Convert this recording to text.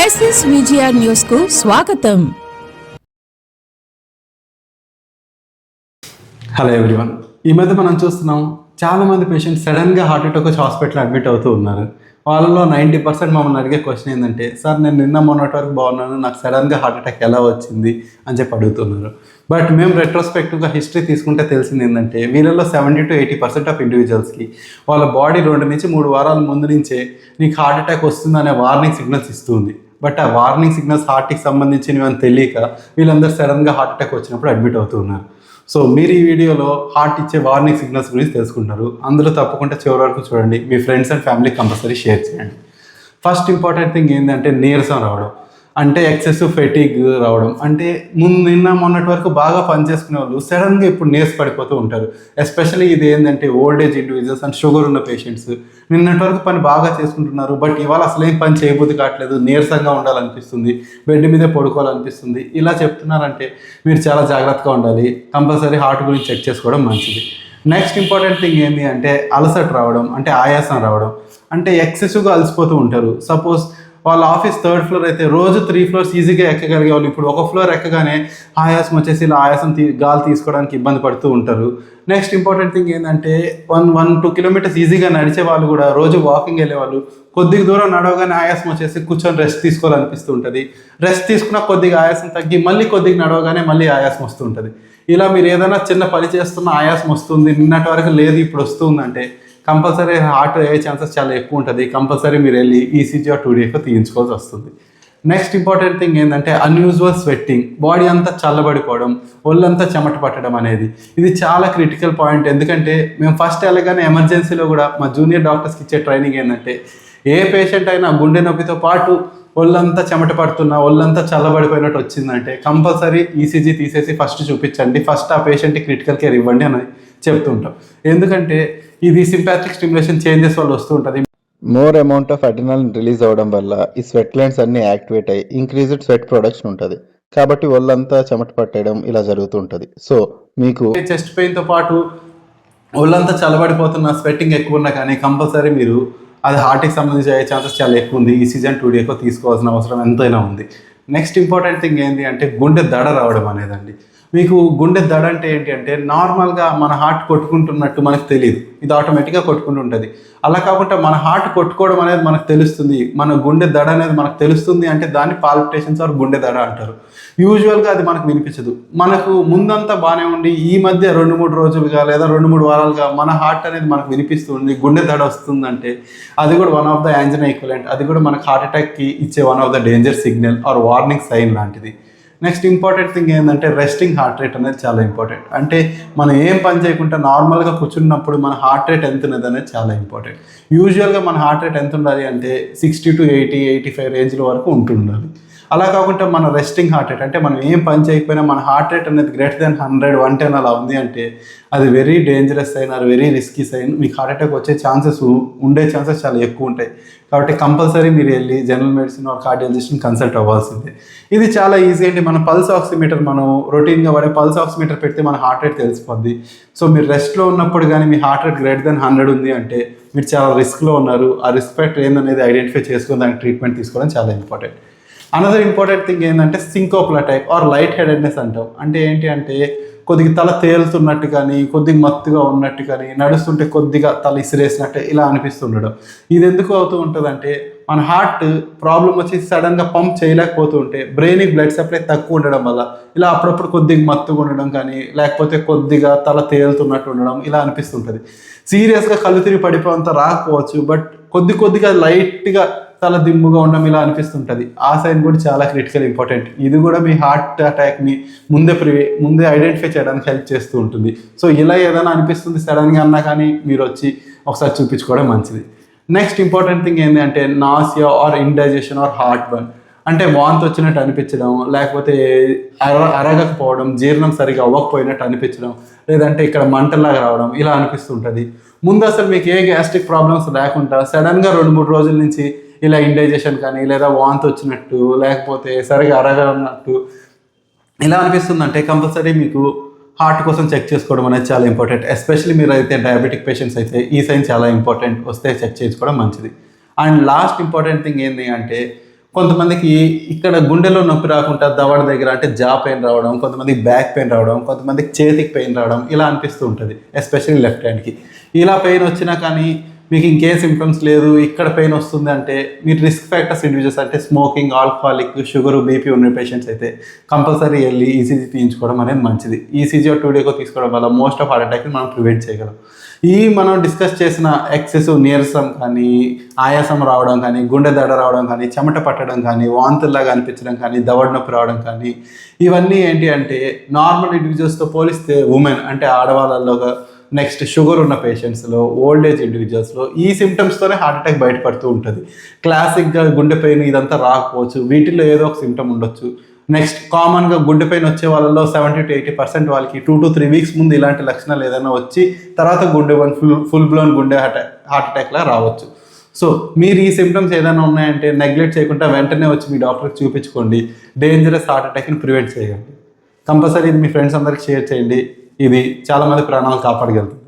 SSVGR news కు స్వాగతం. Hello everyone. ఈ మధ్య మనం చూస్తున్నాం చాలా మంది పేషెంట్స్ సడన్గా హార్ట్ అటాక్ వచ్చి హాస్పిటల్ అడ్మిట్ అవుతూ ఉన్నారు. వాళ్ళలో 90% మమ్మల్ని అడిగే క్వశ్చన్ ఏంటంటే, సార్ నేను నిన్న మొన్నటి వరకు బాగున్నాను, నాకు సడన్గా హార్ట్ అటాక్ ఎలా వచ్చింది అని చెప్పి అడుగుతున్నారు. బట్ మేము రెట్రోస్పెక్టివ్గా హిస్టరీ తీసుకుంటే తెలిసింది ఏంటంటే, వీళ్ళలో 70 to 80% ఆఫ్ ఇండివిజువల్స్కి వాళ్ళ బాడీ 2 నుంచి 3 వారాల ముందు నుంచే నీకు హార్ట్ అటాక్ వస్తుందనే వార్నింగ్ సిగ్నల్స్ ఇస్తుంది. బట్ ఆ వార్నింగ్ సిగ్నల్స్ హార్ట్కి సంబంధించినవి అని తెలియక వీళ్ళందరూ సడన్గా హార్ట్ అటాక్ వచ్చినప్పుడు అడ్మిట్ అవుతూ ఉన్నారు. సో మీరు ఈ వీడియోలో హార్ట్ ఇచ్చే వార్నింగ్ సిగ్నల్స్ గురించి తెలుసుకుంటారు. అందరూ తప్పకుండా చివరి వరకు చూడండి. మీ ఫ్రెండ్స్ అండ్ ఫ్యామిలీకి కంపల్సరీ షేర్ చేయండి. ఫస్ట్ ఇంపార్టెంట్ థింగ్ ఏంటంటే నీరసం రావడం, అంటే ఎక్సెసివ్ ఫెటిగ్ రావడం. అంటే నిన్న మొన్నటి వరకు బాగా పనిచేసుకునే వాళ్ళు సడన్గా ఇప్పుడు నీరస పడిపోతూ ఉంటారు. ఎస్పెషల్లీ ఇది ఏంటంటే old age individuals and sugar ఉన్న పేషెంట్స్ నిన్నటి వరకు పని బాగా చేసుకుంటున్నారు, బట్ ఇవాళ అసలు ఏం పని చేయబోద్ది కావట్లేదు, నీరసంగా ఉండాలనిపిస్తుంది, బెడ్ మీదే పడుకోవాలనిపిస్తుంది. ఇలా చెప్తున్నారంటే మీరు చాలా జాగ్రత్తగా ఉండాలి. కంపల్సరీ హార్ట్ గురించి చెక్ చేసుకోవడం మంచిది. నెక్స్ట్ ఇంపార్టెంట్ థింగ్ ఏంటి అంటే అలసట రావడం, అంటే ఆయాసం రావడం. అంటే ఎక్సెసివ్గా అలసిపోతూ ఉంటారు. సపోజ్ వాళ్ళ ఆఫీస్ 3rd ఫ్లోర్ అయితే రోజు 3 floors ఈజీగా ఎక్కగలిగే వాళ్ళు ఇప్పుడు 1 floor ఎక్కగానే ఆయాసం వచ్చేసి ఇలా గాలి తీసుకోవడానికి ఇబ్బంది పడుతూ ఉంటారు. నెక్స్ట్ ఇంపార్టెంట్ థింగ్ ఏంటంటే 1-2 kilometers ఈజీగా నడిచే వాళ్ళు కూడా రోజు వాకింగ్ వెళ్ళే వాళ్ళు కొద్దిగా దూరం నడవగానే ఆయాసం వచ్చేసి కూర్చొని రెస్ట్ తీసుకోవాలనిపిస్తూ ఉంటుంది. రెస్ట్ తీసుకున్న కొద్దిగా ఆయాసం తగ్గి మళ్ళీ కొద్దిగా నడవగానే మళ్ళీ ఆయాసం వస్తుంటుంది. ఇలా మీరు ఏదైనా చిన్న పని చేస్తున్న ఆయాసం వస్తుంది, నిన్నటి వరకు లేదు ఇప్పుడు వస్తుందంటే కంపల్సరీ హార్ట్ అయ్యే ఛాన్సెస్ చాలా ఎక్కువ ఉంటుంది. కంపల్సరీ మీరు వెళ్ళి ఈసీజీ ఆర్ 2D తీయించుకోవాల్సి వస్తుంది. నెక్స్ట్ ఇంపార్టెంట్ థింగ్ ఏంటంటే అన్యూజువల్ స్వెట్టింగ్, బాడీ అంతా చల్లబడిపోవడం, ఒళ్ళంతా చెమట పట్టడం అనేది ఇది చాలా క్రిటికల్ పాయింట్. ఎందుకంటే మేము ఫస్ట్ వెళ్ళగానే ఎమర్జెన్సీలో కూడా మా జూనియర్ డాక్టర్స్కి ఇచ్చే ట్రైనింగ్ ఏంటంటే, ఏ పేషెంట్ అయినా గుండె నొప్పితో పాటు ఒళ్ళంతా చెమట పడుతున్నా ఒళ్ళంతా చల్లబడిపోయినట్టు వచ్చిందంటే కంపల్సరీ ఈసీజీ తీసేసి ఫస్ట్ చూపించండి, ఫస్ట్ ఆ పేషెంట్కి క్రిటికల్ కేర్ ఇవ్వండి అని చెప్తుంటాం. ఎందుకంటే ఇది సింపాథిక్ స్టిమ్యులేషన్ చేంజెస్ వల్ల వస్తూ ఉంటుంది. More amount of adrenaline release అవ్వడం వల్ల ఈ స్వెట్ గ్లాండ్స్ అన్ని యాక్టివేట్ అయ్యి ఇంక్రీజ్డ్ స్వెట్ ప్రొడక్షన్ ఉంటుంది. కాబట్టి ఒళ్ళంతా చెమట పట్టడం ఇలా జరుగుతూ ఉంటుంది. సో మీకు చెస్ట్ పెయిన్తో పాటు ఒళ్ళంతా చల్లబడిపోతున్న స్వెట్టింగ్ ఎక్కువ ఉన్నా కానీ కంపల్సరీ మీరు అది హార్ట్కి సంబంధించి అయ్యే ఛాన్సెస్ చాలా ఎక్కువ ఉంది. ఈ సీజన్ 2D తీసుకోవాల్సిన అవసరం ఎంతైనా ఉంది. నెక్స్ట్ ఇంపార్టెంట్ థింగ్ ఏంటి అంటే గుండె దడ రావడం అనేదండి. మీకు గుండె దడ అంటే ఏంటి అంటే నార్మల్గా మన హార్ట్ కొట్టుకుంటున్నట్టు మనకు తెలియదు, ఇది ఆటోమేటిక్గా కొట్టుకుంటూ ఉంటుంది. అలా కాకుండా మన హార్ట్ కొట్టుకోవడం అనేది మనకు తెలుస్తుంది, మన గుండె దడ అనేది మనకు తెలుస్తుంది అంటే దాన్ని పాల్పిటేషన్స్ ఆర్ గుండె దడ అంటారు. యూజువల్గా అది మనకు వినిపించదు. మనకు ముందంతా బాగానే ఉండి ఈ మధ్య 2-3 రోజులుగా లేదా 2-3 వారాలుగా మన హార్ట్ అనేది మనకు వినిపిస్తుంది, గుండె దడ వస్తుందంటే అది కూడా one of the angina equivalent, అది కూడా మనకు హార్ట్ అటాక్కి ఇచ్చే one of the danger signal or warning sign లాంటిది. నెక్స్ట్ ఇంపార్టెంట్ థింగ్ ఏంటంటే రెస్టింగ్ హార్ట్ రేట్ అనేది చాలా ఇంపార్టెంట్. అంటే మనం ఏం పని చేయకుండా నార్మల్గా కూర్చున్నప్పుడు మన హార్ట్ రేట్ ఎంత ఉన్నది అనేది చాలా ఇంపార్టెంట్. యూజువల్గా మన హార్ట్ రేట్ ఎంత ఉండాలి అంటే 60 to 80, 85 రేంజ్ల వరకు ఉంటుండాలి. అలా కాకుండా మన రెస్టింగ్ హార్ట్ రేట్ అంటే మనం ఏం పని చేయకపోయినా మన హార్ట్ రేట్ అనేది గ్రేటర్ దెన్ 100, 110 అలా ఉంది అంటే అది very dangerous sign or very risky sign. మీకు హార్ట్ అటాక్ వచ్చే ఉండే ఛాన్సెస్ చాలా ఎక్కువ ఉంటాయి. కాబట్టి కంపల్సరీ మీరు వెళ్ళి జనరల్ మెడిసిన్ ఆర్ కార్డియాలజిస్ట్ని కన్సల్ట్ అవ్వాల్సిందే. ఇది చాలా ఈజీ అండి. మన పల్స్ ఆక్సిమీటర్ మనం రొటీన్గా వాడే పల్స్ ఆక్సిమీటర్ పెడితే మన హార్ట్ రేట్ తెలిసిపోద్ది. సో మీరు రెస్ట్లో ఉన్నప్పుడు కానీ మీ హార్ట్ రేట్ గ్రేటర్ దెన్ 100 ఉంది అంటే మీరు చాలా రిస్క్లో ఉన్నారు. ఆ రిస్క్ ఫ్యాక్టర్ ఏందనేది ఐడెంటిఫై చేసుకుని దానికి ట్రీట్మెంట్ తీసుకోవడం చాలా ఇంపార్టెంట్. అనదర్ ఇంపార్టెంట్ థింగ్ ఏంటంటే సింకోపల్ అటాక్ ఆర్ లైట్ హెడెడ్నెస్ అంటాం. అంటే ఏంటి అంటే కొద్దిగా తల తేలుతున్నట్టు కానీ కొద్దిగా మత్తుగా ఉన్నట్టు కానీ నడుస్తుంటే కొద్దిగా తల ఇసిరేసినట్టు ఇలా అనిపిస్తుండడం. ఇది ఎందుకు అవుతూ ఉంటుందంటే మన హార్ట్ ప్రాబ్లం వచ్చి సడన్గా పంప్ చేయలేకపోతూ ఉంటే బ్రెయిన్కి బ్లడ్ సప్లై తక్కువ ఉండడం వల్ల ఇలా అప్పుడప్పుడు కొద్దిగా మత్తుగా ఉండడం కానీ లేకపోతే కొద్దిగా తల తేలుతున్నట్టు ఉండడం ఇలా అనిపిస్తుంటుంది. సీరియస్గా కళ్ళు తిరిగి పడిపోయేంత రాకపోవచ్చు, బట్ కొద్దిగా లైట్గా తల దిమ్ముగా ఉండడం ఇలా అనిపిస్తుంటుంది. ఆ సైన్ కూడా చాలా క్రిటికల్ ఇంపార్టెంట్. ఇది కూడా మీ హార్ట్ అటాక్ని ముందే ఐడెంటిఫై చేయడానికి హెల్ప్ చేస్తూ ఉంటుంది. సో ఇలా ఏదైనా అనిపిస్తుంది సడన్గా అన్నా కానీ మీరు వచ్చి ఒకసారి చూపించుకోవడం మంచిది. నెక్స్ట్ ఇంపార్టెంట్ థింగ్ ఏంటి అంటే nausea or indigestion or heartburn, అంటే వాంతి వచ్చినట్టు అనిపించడం, లేకపోతే అరగకపోవడం, జీర్ణం సరిగా అవ్వకపోయినట్టు అనిపించడం, లేదంటే ఇక్కడ మంటలాగా రావడం ఇలా అనిపిస్తుంటుంది. ముందు అసలు మీకు ఏ గ్యాస్ట్రిక్ ప్రాబ్లమ్స్ లేకుండా సడన్గా 2-3 రోజుల నుంచి ఇలా ఇండైజెషన్ కానీ లేదా వాంతి వచ్చినట్టు లేకపోతే సరిగా అరగనట్టు ఇలా అనిపిస్తుందంటే కంపల్సరీ మీకు హార్ట్ కోసం చెక్ చేసుకోవడం అనేది చాలా ఇంపార్టెంట్. ఎస్పెషల్లీ మీరు అయితే డయాబెటిక్ పేషెంట్స్ అయితే ఈ సైన్ చాలా ఇంపార్టెంట్, వస్తే చెక్ చేసుకోవడం మంచిది. అండ్ లాస్ట్ ఇంపార్టెంట్ థింగ్ ఏంటి అంటే కొంతమందికి ఇక్కడ గుండెలో నొప్పి రాకుండా దవడ దగ్గర అంటే జా పెయిన్ రావడం, కొంతమందికి బ్యాక్ పెయిన్ రావడం, కొంతమందికి చేతికి పెయిన్ రావడం ఇలా అనిపిస్తూ ఉంటుంది, ఎస్పెషల్లీ లెఫ్ట్ హ్యాండ్కి. ఇలా పెయిన్ వచ్చినా కానీ మీకు ఇంకే సిమ్టమ్స్ లేదు, ఇక్కడ పెయిన్ వస్తుంది అంటే మీరు రిస్క్ ఫ్యాక్టర్స్ ఇండివిజువల్స్ అంటే స్మోకింగ్, ఆల్కహాలిక్, షుగర్, బీపీ ఉన్న పేషెంట్స్ అయితే కంపల్సరీ వెళ్ళి ఈసీజీ తీయించుకోవడం అనేది మంచిది. ఈసీజీ 2 డేకో తీసుకోవడం వల్ల మోస్ట్ ఆఫ్ హార్ట్ అటాక్ని మనం ప్రివెంట్ చేయగలం. మనం డిస్కస్ చేసిన ఎక్సెసివ్ నీరసం కానీ, ఆయాసం రావడం కానీ, గుండె దడ రావడం కానీ, చెమట పట్టడం కానీ, వాంతుల్లాగా అనిపించడం కానీ, దవడ నొప్పి రావడం కానీ, ఇవన్నీ ఏంటి అంటే నార్మల్ ఇండివిజువల్స్తో పోలిస్తే ఉమెన్ అంటే ఆడవాళ్ళలో, నెక్స్ట్ షుగర్ ఉన్న పేషెంట్స్లో, ఓల్డ్ ఏజ్ ఇండివిజువల్స్లో ఈ సిమ్టమ్స్తోనే హార్ట్ అటాక్ బయటపడుతూ ఉంటుంది. క్లాసిక్గా గుండె పెయిన్ ఇదంతా రాకపోవచ్చు, వీటిల్లో ఏదో ఒక సిమ్టమ్ ఉండొచ్చు. నెక్స్ట్ కామన్గా గుండె పెయిన్ వచ్చే వాళ్ళలో 70 to 80% వాళ్ళకి 2 to 3 weeks ముందు ఇలాంటి లక్షణాలు ఏదైనా వచ్చి తర్వాత ఫుల్ బ్లోన్ గుండె హార్ట్ అటాక్లా రావచ్చు. సో మీరు ఈ సిమ్టమ్స్ ఏదైనా ఉన్నాయంటే నెగ్లెక్ట్ చేయకుండా వెంటనే వచ్చి మీ డాక్టర్కి చూపించుకోండి. డేంజరస్ హార్ట్ అటాక్ని ప్రివెంట్ చేయండి. కంపల్సరీ ఇది మీ ఫ్రెండ్స్ అందరికి షేర్ చేయండి. ఇది చాలామంది ప్రాణాలు కాపాడగలుగుతుంది.